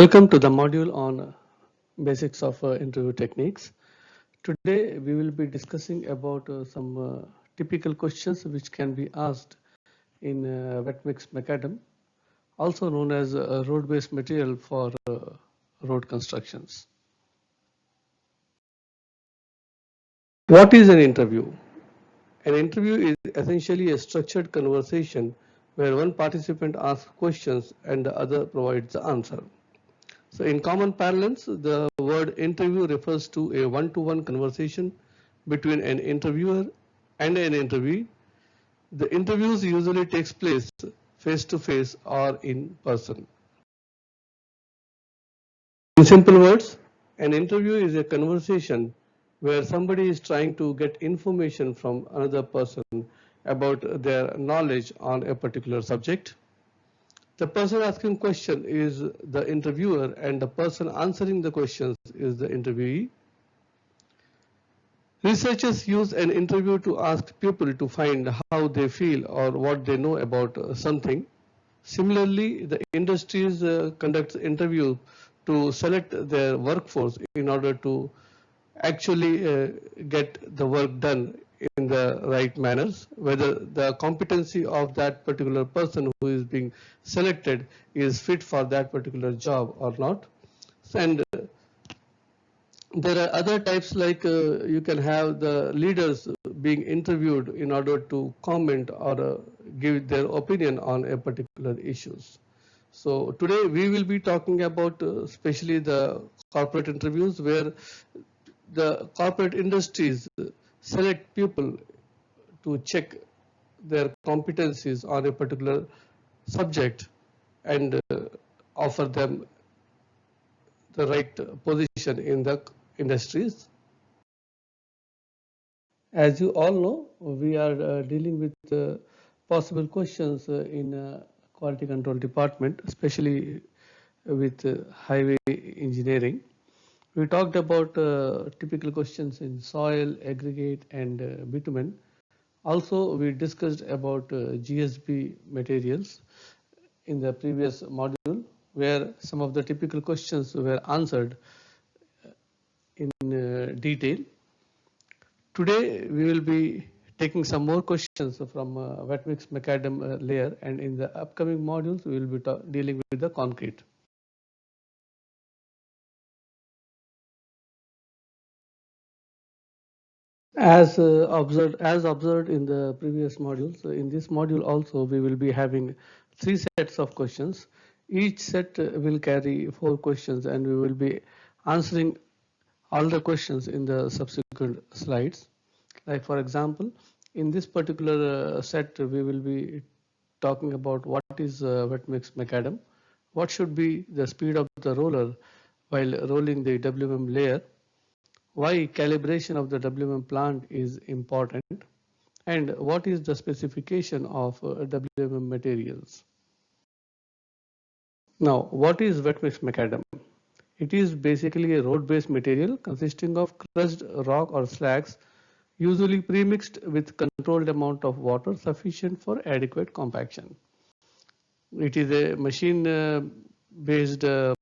Welcome to the module on basics of interview techniques. Today we will be discussing about some typical questions which can be asked in wet mix macadam, also known as road-based material for road constructions. What is an interview? An interview is essentially a structured conversation where one participant asks questions and the other provides the answer. So in common parlance, the word interview refers to a one-to-one conversation between an interviewer and an interviewee. The interviews usually takes place face-to-face or in person. In simple words, an interview is a conversation where somebody is trying to get information from another person about their knowledge on a particular subject. The person asking question is the interviewer and the person answering the questions is the interviewee. Researchers use an interview to ask people to find how they feel or what they know about something. Similarly, the industries conduct interviews to select their workforce in order to actually get the work done in the right manners, whether the competency of that particular person who is being selected is fit for that particular job or not. And there are other types like you can have the leaders being interviewed in order to comment or give their opinion on a particular issues. So today we will be talking about especially the corporate interviews where the corporate industries select people to check their competencies on a particular subject and offer them the right position in the industries. As you all know, we are dealing with possible questions in quality control department, especially with highway engineering. We talked about typical questions in soil, aggregate, and bitumen. Also, we discussed about GSB materials in the previous module, where some of the typical questions were answered in detail. Today, we will be taking some more questions from wet mix macadam layer, and in the upcoming modules, we will be dealing with the concrete. As observed in the previous modules, in this module also we will be having 3 sets of questions. Each set will carry 4 questions, and we will be answering all the questions in the subsequent slides. Like for example, in this particular set, we will be talking about what is wet mix macadam, what should be the speed of the roller while rolling the WM layer, why calibration of the WM plant is important, and what is the specification of WM materials. Now, what is wet mix macadam? It is basically a road-based material consisting of crushed rock or slags, usually pre-mixed with controlled amount of water sufficient for adequate compaction. It is a machine-based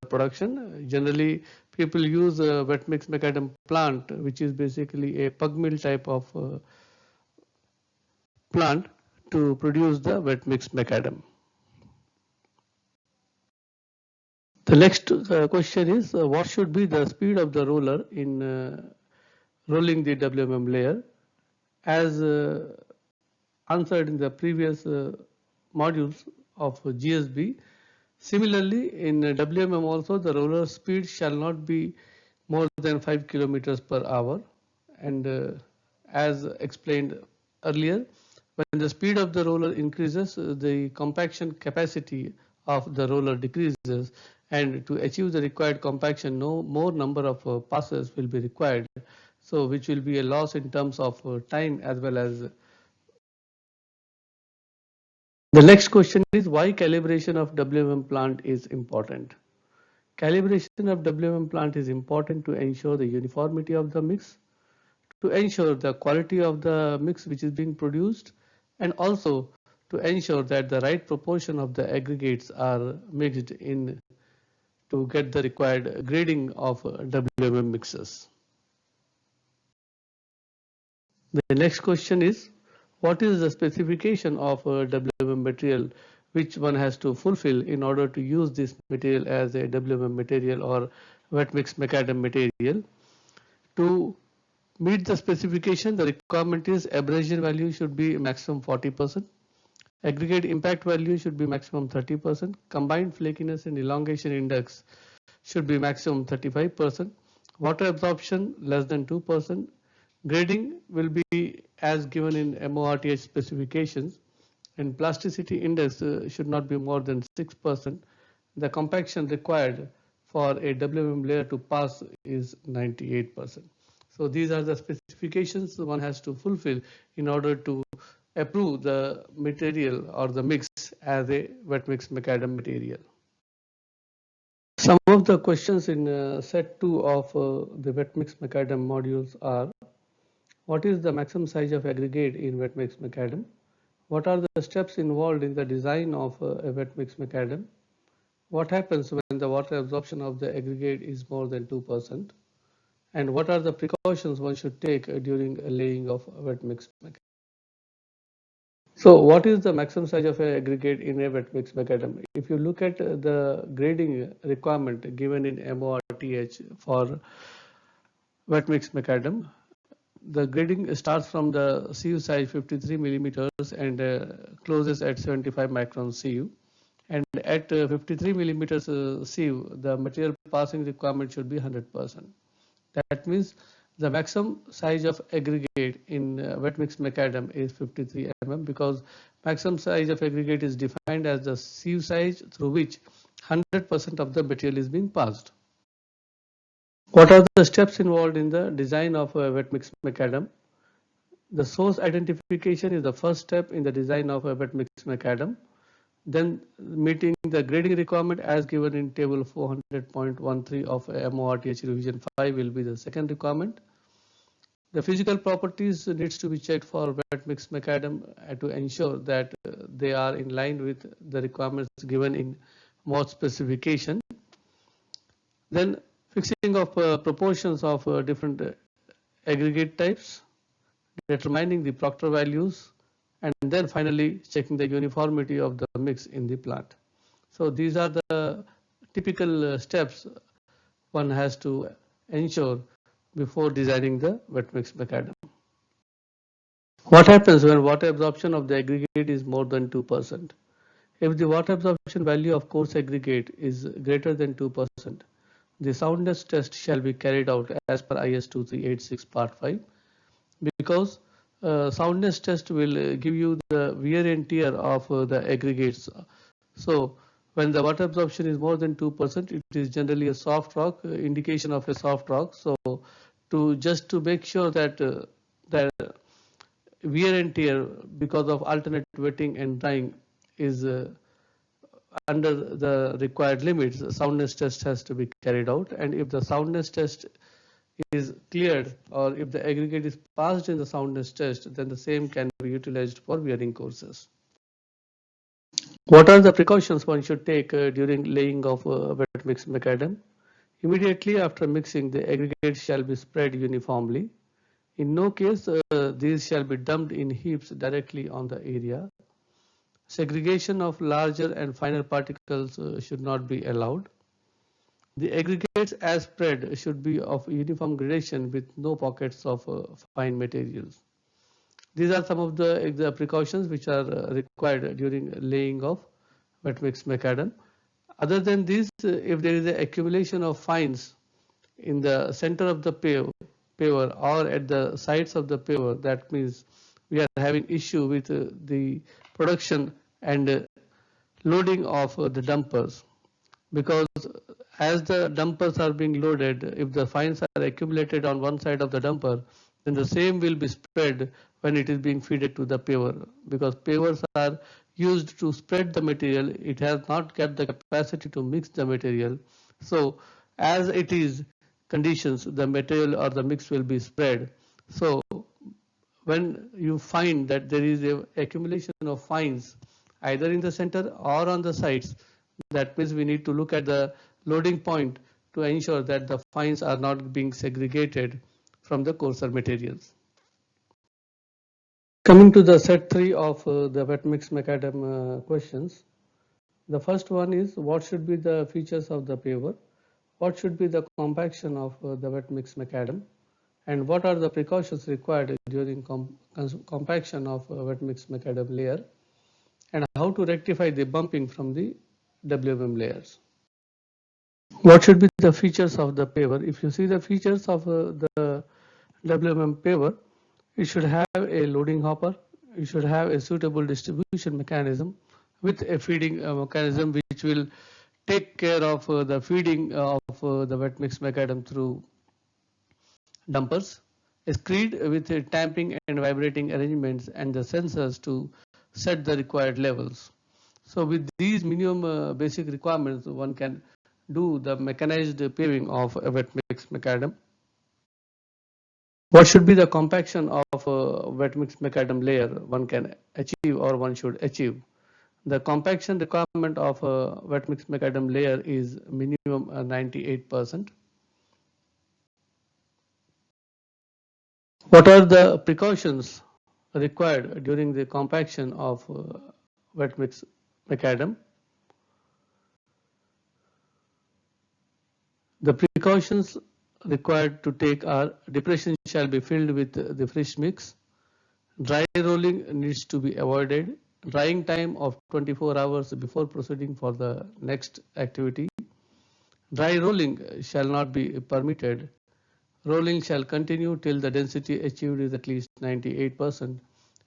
production. Generally, people use a wet mix macadam plant, which is basically a pug mill type of plant to produce the wet mix macadam. The next question is what should be the speed of the roller in rolling the WMM layer? As answered in the previous modules of GSB, similarly in WMM also the roller speed shall not be more than 5 kilometers per hour, and as explained earlier, when the speed of the roller increases, the compaction capacity of the roller decreases, and to achieve the required compaction, no more number of passes will be required, so which will be a loss in terms of time as well as. The next question is why calibration of WMM plant is important. Calibration of WMM plant is important to ensure the uniformity of the mix, to ensure the quality of the mix which is being produced, and also to ensure that the right proportion of the aggregates are mixed in to get the required grading of WMM mixes. The next question is, what is the specification of a WMM material which one has to fulfill in order to use this material as a WMM material or wet mix macadam material? To meet the specification, the requirement is abrasion value should be maximum 40%, aggregate impact value should be maximum 30%, combined flakiness and elongation index should be maximum 35%, water absorption less than 2%, grading will be as given in MORTH specifications, and plasticity index should not be more than 6%. The compaction required for a WMM layer to pass is 98%. So these are the specifications one has to fulfill in order to approve the material or the mix as a wet mix macadam material. Some of the questions in set 2 of the wet mix macadam modules are: what is the maximum size of aggregate in wet mix macadam? What are the steps involved in the design of a wet mix macadam? What happens when the water absorption of the aggregate is more than 2%? And what are the precautions one should take during laying of wet mix macadam? So what is the maximum size of an aggregate in a wet mix macadam? If you look at the grading requirement given in MORTH for wet mix macadam, the grading starts from the CU size 53 millimeters and closes at 75 microns CU. And at 53 millimeters CU, the material passing requirement should be 100%. That means the maximum size of aggregate in wet mix macadam is 53 mm, because maximum size of aggregate is defined as the CU size through which 100% of the material is being passed. What are the steps involved in the design of a wet mix macadam? The source identification is the first step in the design of a wet mix macadam. Then meeting the grading requirement as given in table 400.13 of MORTH revision 5 will be the second requirement. The physical properties needs to be checked for wet mix macadam to ensure that they are in line with the requirements given in MORTH specification. Then fixing of proportions of different aggregate types, determining the Proctor values, and then finally checking the uniformity of the mix in the plant. So these are the typical steps one has to ensure before designing the wet mix macadam. What happens when water absorption of the aggregate is more than 2%? If the water absorption value of coarse aggregate is greater than 2%, the soundness test shall be carried out as per IS 2386 part 5, because soundness test will give you the wear and tear of the aggregates. So when the water absorption is more than 2%, it is generally a soft rock, indication of a soft rock. So to make sure that that wear and tear because of alternate wetting and drying is under the required limits, soundness test has to be carried out. And if the soundness test is cleared, or if the aggregate is passed in the soundness test, then the same can be utilized for wearing courses. What are the precautions one should take during laying of wet mix macadam? Immediately after mixing, the aggregate shall be spread uniformly. In no case these shall be dumped in heaps directly on the area. Segregation of larger and finer particles should not be allowed. The aggregates as spread should be of uniform gradation with no pockets of fine materials. These are some of the precautions which are required during laying of wet mix macadam. Other than this, if there is an accumulation of fines in the center of the paver or at the sides of the paver, that means we are having issue with the production and loading of the dumpers, because as the dumpers are being loaded, if the fines are accumulated on one side of the dumper, then the same will be spread when it is being fed to the paver, because pavers are used to spread the material. It has not got the capacity to mix the material. So as it is conditions, the material or the mix will be spread. So when you find that there is a accumulation of fines either in the center or on the sides, that means we need to look at the loading point to ensure that the fines are not being segregated from the coarser materials. Coming to the set 3 of the wet mix macadam questions, the first one is what should be the features of the paver, what should be the compaction of the wet mix macadam, and what are the precautions required during compaction of wet mix macadam layer, and how to rectify the bumping from the WMM layers. What should be the features of the paver? If you see the features of the WMM paver, it should have a loading hopper, you should have a suitable distribution mechanism with a feeding mechanism which will take care of the feeding of the wet mix macadam through dumpers, a screed with tamping and vibrating arrangements and the sensors to set the required levels. So with these minimum basic requirements, one can do the mechanized paving of a wet mix macadam. What should be the compaction of a wet mix macadam layer one can achieve or one should achieve? The compaction requirement of a wet mix macadam layer is minimum 98%. What are the precautions required during the compaction of wet mix macadam? The precautions required to take are depression shall be filled with the fresh mix, dry rolling needs to be avoided, drying time of 24 hours before proceeding for the next activity, dry rolling shall not be permitted, rolling shall continue till the density achieved is at least 98%,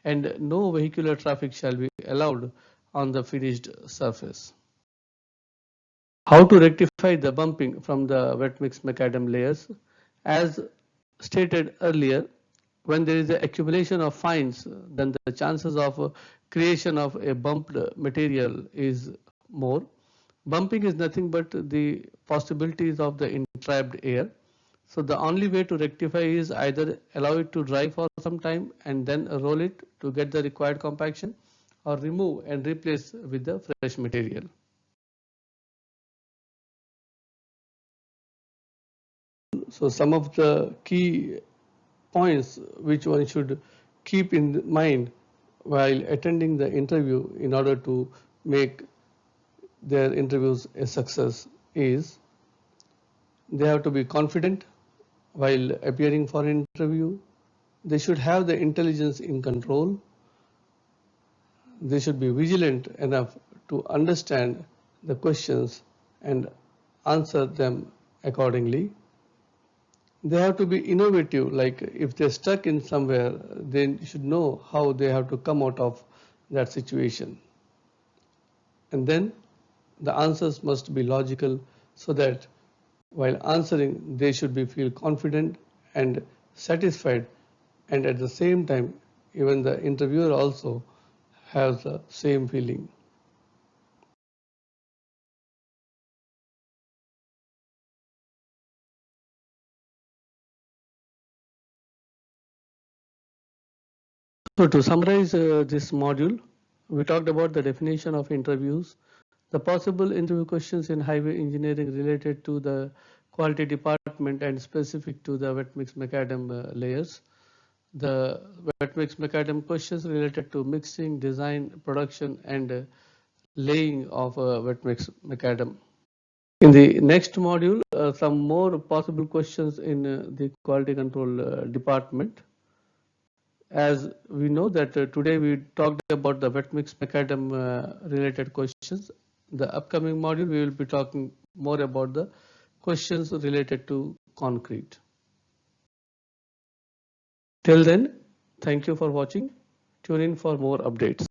and no vehicular traffic shall be allowed on the finished surface. How to rectify the bumping from the wet mix macadam layers? As stated earlier, when there is an accumulation of fines, then the chances of creation of a bumped material is more. Bumping is nothing but the possibilities of the entrapped air. So the only way to rectify is either allow it to dry for some time and then roll it to get the required compaction, or remove and replace with the fresh material. So some of the key points which one should keep in mind while attending the interview in order to make their interviews a success is they have to be confident while appearing for an interview. They should have the intelligence in control. They should be vigilant enough to understand the questions and answer them accordingly. They have to be innovative, like if they're stuck in somewhere, they should know how they have to come out of that situation. And then the answers must be logical so that while answering, they should be feel confident and satisfied, and at the same time, even the interviewer also has the same feeling. So to summarize this module, we talked about the definition of interviews, the possible interview questions in highway engineering related to the quality department and specific to the wet mix macadam layers, the wet mix macadam questions related to mixing, design, production, and laying of wet mix macadam. In the next module, some more possible questions in the quality control department. As we know that today we talked about the wet mix macadam related questions. The upcoming module we will be talking more about the questions related to concrete. Till then, thank you for watching. Tune in for more updates.